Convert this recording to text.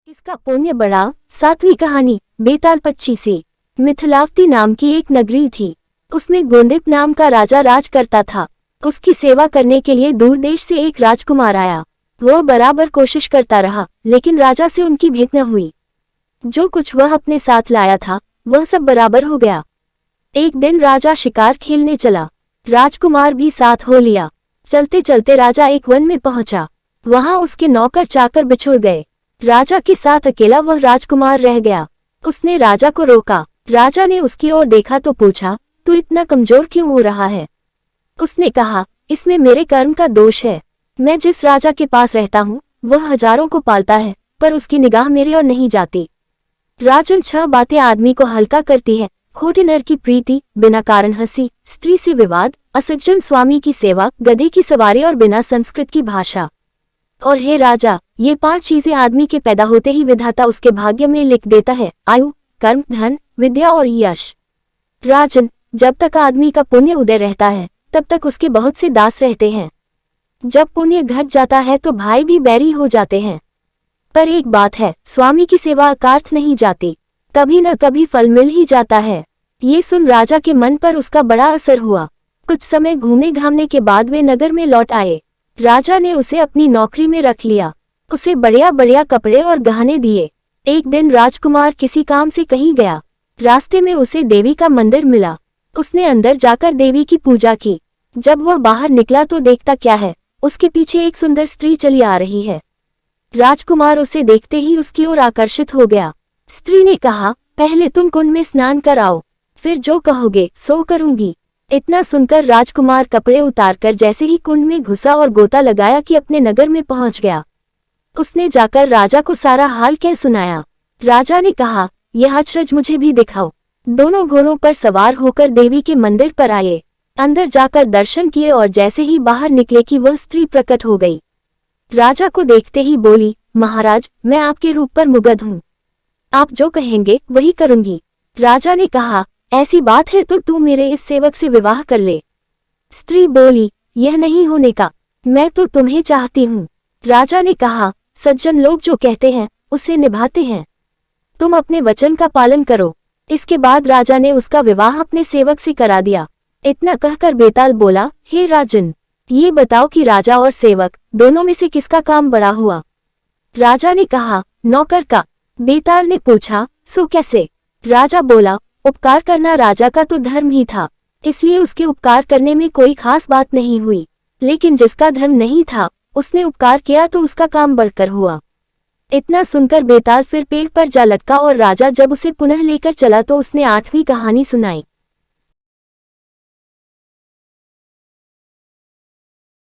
इसका पुण्य बड़ा। 7वीं कहानी बेताल पक्षी से। मिथिलावती नाम की एक नगरी थी। उसमें गोंदिप नाम का राजा राज करता था। उसकी सेवा करने के लिए दूर देश से एक राजकुमार आया। वह बराबर कोशिश करता रहा, लेकिन राजा से उनकी भेंट न हुई। जो कुछ वह अपने साथ लाया था वह सब बराबर हो गया। एक दिन राजा शिकार खेलने चला। राजकुमार भी साथ हो लिया। चलते चलते राजा एक वन में पहुंचा। वहां उसके नौकर चाकर बिछुड़ गए। राजा के साथ अकेला वह राजकुमार रह गया। उसने राजा को रोका। राजा ने उसकी ओर देखा तो पूछा, तू इतना कमजोर क्यों हो रहा है? उसने कहा, इसमें मेरे कर्म का दोष है। मैं जिस राजा के पास रहता हूँ वह हजारों को पालता है, पर उसकी निगाह मेरी ओर नहीं जाती। राजन, 6 बातें आदमी को हल्का करती है: खोटे नर की प्रीति, बिना कारण हंसी, स्त्री से विवाद, असज्जन स्वामी की सेवा, गधे की सवारी और बिना संस्कृत की भाषा। और हे राजा, ये 5 चीजें आदमी के पैदा होते ही विधाता उसके भाग्य में लिख देता है: आयु, कर्म, धन, विद्या और यश। राजन, जब तक आदमी का पुण्य उदय रहता है तब तक उसके बहुत से दास रहते हैं। जब पुण्य घट जाता है तो भाई भी बैरी हो जाते हैं। पर एक बात है, स्वामी की सेवा अकार्थ नहीं जाती, कभी न कभी फल मिल ही जाता है। ये सुन राजा के मन पर उसका बड़ा असर हुआ। कुछ समय घूमने घामने के बाद वे नगर में लौट आए। राजा ने उसे अपनी नौकरी में रख लिया। उसे बढ़िया बढ़िया कपड़े और गहने दिए। एक दिन राजकुमार किसी काम से कहीं गया। रास्ते में उसे देवी का मंदिर मिला। उसने अंदर जाकर देवी की पूजा की। जब वह बाहर निकला तो देखता क्या है, उसके पीछे एक सुंदर स्त्री चली आ रही है। राजकुमार उसे देखते ही उसकी ओर आकर्षित हो गया। स्त्री ने कहा, पहले तुम कुंड में स्नान कर आओ, फिर जो कहोगे सो करूंगी। इतना सुनकर राजकुमार कपड़े उतारकर जैसे ही कुंड में घुसा और गोता लगाया कि अपने नगर में पहुंच गया। उसने जाकर राजा को सारा हाल कह सुनाया। राजा ने कहा, यह अचरज मुझे भी दिखाओ। दोनों घोड़ों पर सवार होकर देवी के मंदिर पर आए। अंदर जाकर दर्शन किए और जैसे ही बाहर निकले कि वह स्त्री प्रकट हो गई। राजा को देखते ही बोली, महाराज, मैं आपके रूप पर मुग्ध हूँ। आप जो कहेंगे वही करूंगी। राजा ने कहा, ऐसी बात है तो तू मेरे इस सेवक से विवाह कर ले। स्त्री बोली, यह नहीं होने का, मैं तो तुम्हें चाहती हूँ। राजा ने कहा, सज्जन लोग जो कहते हैं उसे निभाते हैं, तुम अपने वचन का पालन करो। इसके बाद राजा ने उसका विवाह अपने सेवक से करा दिया। इतना कहकर बेताल बोला, हे राजन, ये बताओ कि राजा और सेवक दोनों में से किसका काम बड़ा हुआ? राजा ने कहा, नौकर का। बेताल ने पूछा, सो कैसे? राजा बोला, उपकार करना राजा का तो धर्म ही था, इसलिए उसके उपकार करने में कोई खास बात नहीं हुई। लेकिन जिसका धर्म नहीं था उसने उपकार किया तो उसका काम बढ़कर हुआ। इतना सुनकर बेताल फिर पेड़ पर जा लटका और राजा जब उसे पुनः लेकर चला तो उसने 8वीं कहानी सुनाई।